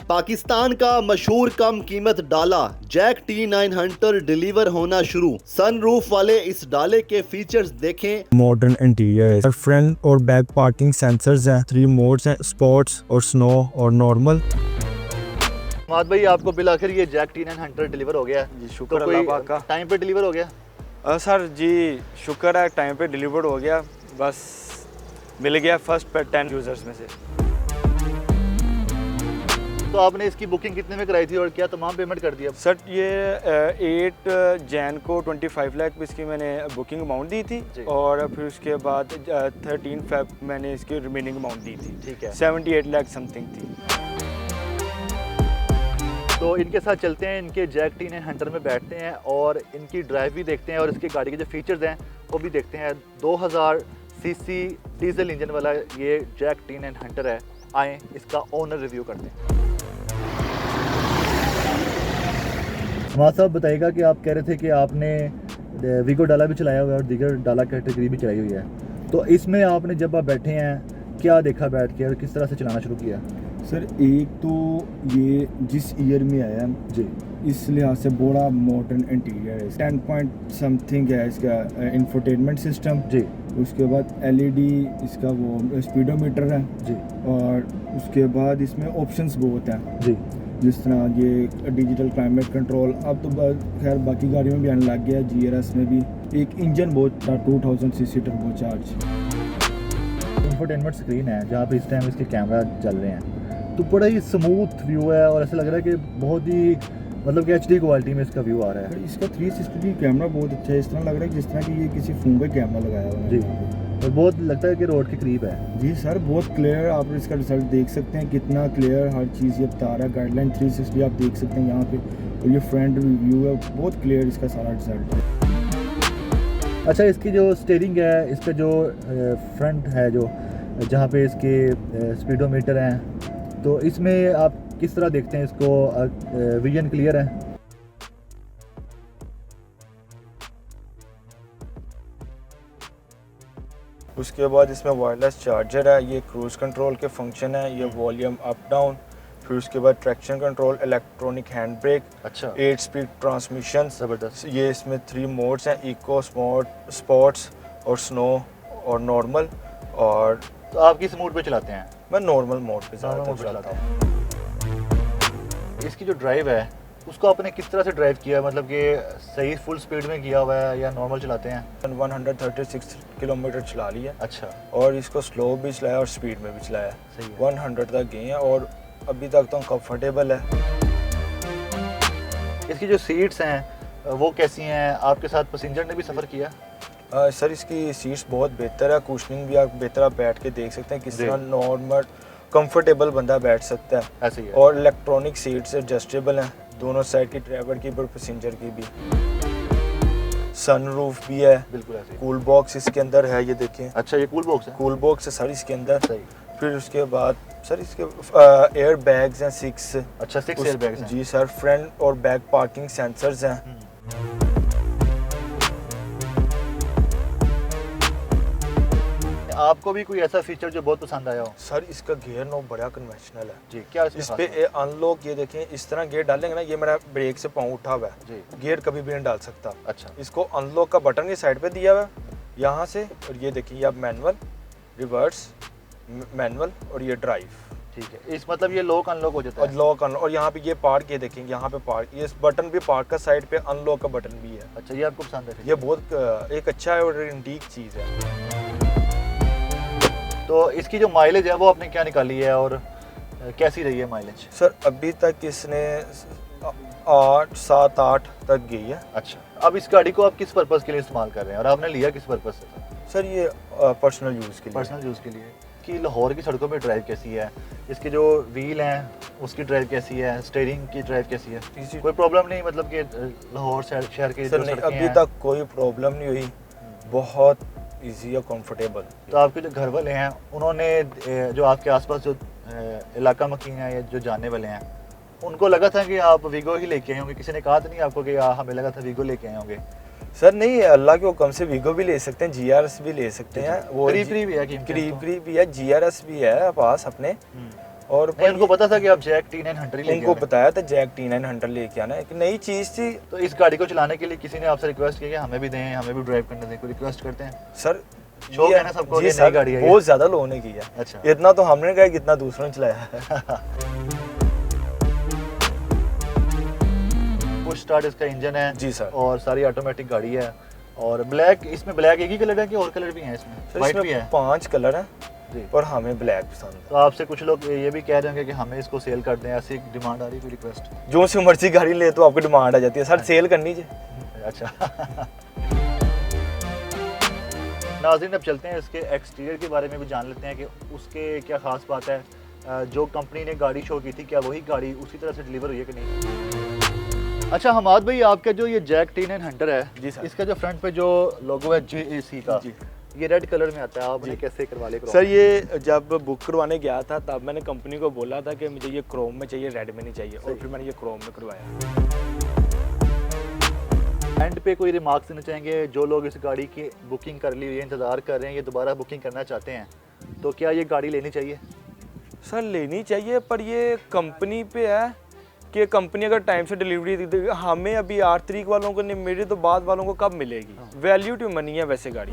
पाकिस्तान का मशहूर कम कीमत डाला जैक T9 हंटर डिलीवर होना शुरू। सनरूफ वाले इस डाले के फीचर्स देखें। मॉडर्न इंटीरियर है, फ्रंट और बैक पार्किंग सेंसर्स हैं, 3 मोड्स हैं, स्पोर्ट्स और स्नो और नॉर्मल। माद भाई, आपको बिल आखिर ये जैक T9 हंटर डिलीवर हो गया है जी, शुक्र अल्लाह पाक का। टाइम पे डिलीवर हो गया? सर जी शुक्र है, टाइम पे डिलीवर्ड हो गया, बस मिल गया फर्स्ट 10 यूज़र्स में से। तो आपने इसकी बुकिंग कितने में कराई थी और क्या तमाम पेमेंट कर दिया? सर ये 8 जैन को 25 लाख इसकी मैंने बुकिंग अमाउंट दी थी और फिर उसके बाद 13 फेब मैंने इसकी रिमेनिंग अमाउंट दी थी। ठीक है, 78 लाख समथिंग थी। तो इनके साथ चलते हैं, इनके जैक T9 हंटर में बैठते हैं और इनकी ड्राइव भी देखते हैं और इसकी गाड़ी के जो फीचर्स हैं वो भी देखते हैं। 2000 सीसी डीजल इंजन वाला ये जैक T9 हंटर है। आएँ इसका ओनर रिव्यू करते हैं। हमारा साहब बताइएगा कि आप कह रहे थे कि आपने वीगो डाला भी चलाया हुआ है और दीगर डाला कैटेगरी भी चलाई हुई है, तो इसमें आपने जब आप बैठे हैं क्या देखा बैठ के और किस तरह से चलाना शुरू किया? सर एक तो ये जिस ईयर में आया जी, इस लिहाज से बड़ा मॉडर्न इंटीरियर है। 10 पॉइंट समथिंग है इसका इंफोटेनमेंट सिस्टम जी, उसके बाद LED इसका वो स्पीडोमीटर है जी, और उसके बाद इसमें ऑप्शंस बहुत हैं, जी, जिस तरह ये डिजिटल क्लाइमेट कंट्रोल। अब तो खैर बाकी गाड़ियों में भी आने लग गया है, GRS में भी। एक इंजन बहुत था 2000 CC turbo charge. Infotainment screen है जहाँ पे इस टाइम इसके कैमरा चल रहे हैं, तो बड़ा ही स्मूथ व्यू है और ऐसा लग रहा है कि बहुत ही मतलब कि HD क्वालिटी में इसका व्यू आ रहा है। इसका 360 कैमरा बहुत अच्छा है, इस तरह लग रहा है जिस तरह कि ये किसी फ़ोन का कैमरा लगाया हुआ है जी, और बहुत लगता है कि रोड के करीब है। जी सर, बहुत क्लियर। आप इसका रिजल्ट देख सकते हैं कितना क्लियर हर चीज़ ये बता रहा है। गाइडलाइन 360 आप देख सकते हैं यहाँ पे, और ये फ्रंट व्यू है, बहुत क्लियर इसका सारा रिजल्ट है। अच्छा, इसकी जो स्टीयरिंग है, इसका जो फ्रंट है, जो जहाँ पे इसके स्पीडोमीटर हैं, तो इसमें आप किस तरह देखते हैं इसको? विजन क्लियर है? उसके बाद इसमें वायरलेस चार्जर है, ये क्रूज़ कंट्रोल के फंक्शन है, ये वॉल्यूम अप डाउन। फिर उसके बाद traction control, electronic hand brake, अच्छा, 8 स्पीड ट्रांसमिशन। ज़बरदस्त। ये इसमें 3 मोड्स हैं, इको, स्पोर्ट्स और स्नो और नॉर्मल। और तो आप किस मोड पे चलाते हैं? मैं नॉर्मल मोड पे नॉर्मल ज़्यादा मोड पे चलाता चलाते हूँ। हैं। इसकी जो ड्राइव है उसको आपने किस तरह से ड्राइव किया है? मतलब कि सही फुल स्पीड में किया हुआ है या नॉर्मल चलाते हैं? 136 किलोमीटर चला लिया। अच्छा, और इसको स्लो भी चलाया और स्पीड में भी चलाया। सही है। 100 तक गए हैं और अभी तक तो कंफर्टेबल है। इसकी जो सीट्स हैं वो कैसी हैं? आपके साथ पैसेंजर ने भी सफ़र किया? सर इसकी सीट्स बहुत बेहतर है, कुशनिंग भी आप बेहतर आप बैठ के देख सकते हैं किस तरह नॉर्मल कंफर्टेबल बंदा बैठ सकता है। ऐसे ही है। और इलेक्ट्रॉनिक सीट्स एडजस्टेबल हैं, दोनों साइड की, ड्राइवर की और पैसेंजर की भी। सनरूफ भी है, बिल्कुल ऐसे ही। कूल बॉक्स इसके अंदर है, ये देखें। अच्छा, ये कूल बॉक्स है? कूल बॉक्स है सर इसके अंदर। सही। फिर उसके बाद सर इसके एयर बैग्स हैं 6। अच्छा, 6 एयर बैग्स हैं? जी सर, फ्रंट और बैक पार्किंग सेंसर्स हैं। आपको भी कोई ऐसा फीचर जो बहुत पसंद आया हो? सर इसका गियर नॉब बड़ा कन्वेंशनल है जी, क्या इस पे अनलॉक, ये देखें इस तरह गियर डालेंगे ना, ये मेरा ब्रेक से पाँव उठा हुआ है जी, गियर कभी भी नहीं डाल सकता। अच्छा, इसको अनलॉक का बटन ये साइड पे दिया हुआ है यहाँ से, और ये देखिए आप मैनुअल, रिवर्स, मैनुअल और ये ड्राइव। ठीक है। इस मतलब ये लॉक अनलॉक हो जाता और है? लॉक अनलॉक, और यहाँ पे ये पार्क, ये देखेंगे यहाँ पे पार्क, ये बटन भी पार्क का साइड पे, अनलॉक का बटन भी है। अच्छा, ये आपको पसंद है? ये बहुत एक अच्छा है और इंटीक चीज़ है। तो इसकी जो माइलेज है वो आपने क्या निकाली है और कैसी रही है माइलेज? सर अभी तक इसने 7-8 तक गई है। अच्छा, अब इस गाड़ी को आप किस पर्पज़ के लिए इस्तेमाल कर रहे हैं और आपने लिया किस पर्पज़ से? सर ये पर्सनल यूज़ के लिए। पर्सनल यूज़ के लिए। कि लाहौर की सड़कों पे ड्राइव कैसी है? इसके जो व्हील हैं उसकी ड्राइव कैसी है? स्टीयरिंग की ड्राइव कैसी है? कोई प्रॉब्लम नहीं, मतलब कि लाहौर शहर के सर नहीं, अभी तक कोई प्रॉब्लम नहीं हुई, बहुत इजी और कंफर्टेबल। तो आपके जो घर वाले हैं उन्होंने जो आपके आसपास जो इलाका मकीन है या जो जानने वाले हैं, उनको लगा था कि आप वीगो ही लेके आए होंगे? किसी ने कहा तो नहीं आपको कि हमें लगा था वीगो लेके आए होंगे? सर नहीं, अल्लाह के हुक्म से वीगो भी ले सकते हैं, GRS भी ले सकते हैं। वो करीब भी है, करीब भी है, GRS भी है पास अपने। और नहीं, उनको पता था कि आप जैक T9 हंटर ही लेके उनको आ रहे हैं। बताया था जैक T9 हंटर लेके आना, एक नई चीज़ थी तो इस गाड़ी को चलाने के लिए किसी ने आपसे रिक्वेस्ट किया कि हमें भी दें, हमें भी ड्राइव करने दें, कोई रिक्वेस्ट करते हैं? सर। शौक है ना सबको, जी ये सर, नई गाड़ी है ये। बहुत ज़्यादा लोगों ने किया। अच्छा। इतना तो हमने कहा कितना दूसरों ने चलाया है। पुश स्टार्ट इसका इंजन है जी सर। और सारी ऑटोमेटिक गाड़ी है। और ब्लैक, इसमें ब्लैक एक ही कलर है कि और कलर भी हैं इसमें? सर वाइट भी इसमें है 5 कलर हैं जी। और हमें ब्लैक पसंद तो आपसे कुछ लोग ये भी कह रहे होंगे कि हमें इसको सेल कर दें, ऐसी डिमांड आ रही है, कोई रिक्वेस्ट? है। जो सी मर्जी गाड़ी ले तो आपको डिमांड आ जाती है, सर सेल करनी चाहिए। अच्छा। नाज़रीन, अब चलते हैं इसके एक्सटीरियर के बारे में भी जान लेते हैं कि उसके क्या ख़ास बात है। जो कंपनी ने गाड़ी शो की थी, क्या वही गाड़ी उसी तरह से डिलीवर हुई है कि नहीं? अच्छा हमाद भाई, आपका जो ये जैक T9 हंटर है जी सर। इसका जो फ्रंट पे जो लोगो है JAC का, जी। ये रेड कलर में आता है, आपने कैसे करवा ले? सर ये जब बुक करवाने गया था तब मैंने कंपनी को बोला था कि मुझे ये क्रोम में चाहिए, रेड में नहीं चाहिए, और फिर मैंने ये क्रोम में करवाया। एंड पे कोई रिमार्क्स देना चाहेंगे जो लोग इस गाड़ी की बुकिंग कर ली हुई है, इंतज़ार कर रहे हैं, ये दोबारा बुकिंग करना चाहते हैं, तो क्या ये गाड़ी लेनी चाहिए? सर लेनी चाहिए, पर ये कंपनी पे है कि कंपनी अगर टाइम से डिलीवरी दे देगी, हमें अभी 8 तारीख वालों को नहीं मिली तो बाद वालों को कब मिलेगी? वैल्यू टू मनी है वैसे गाड़ी।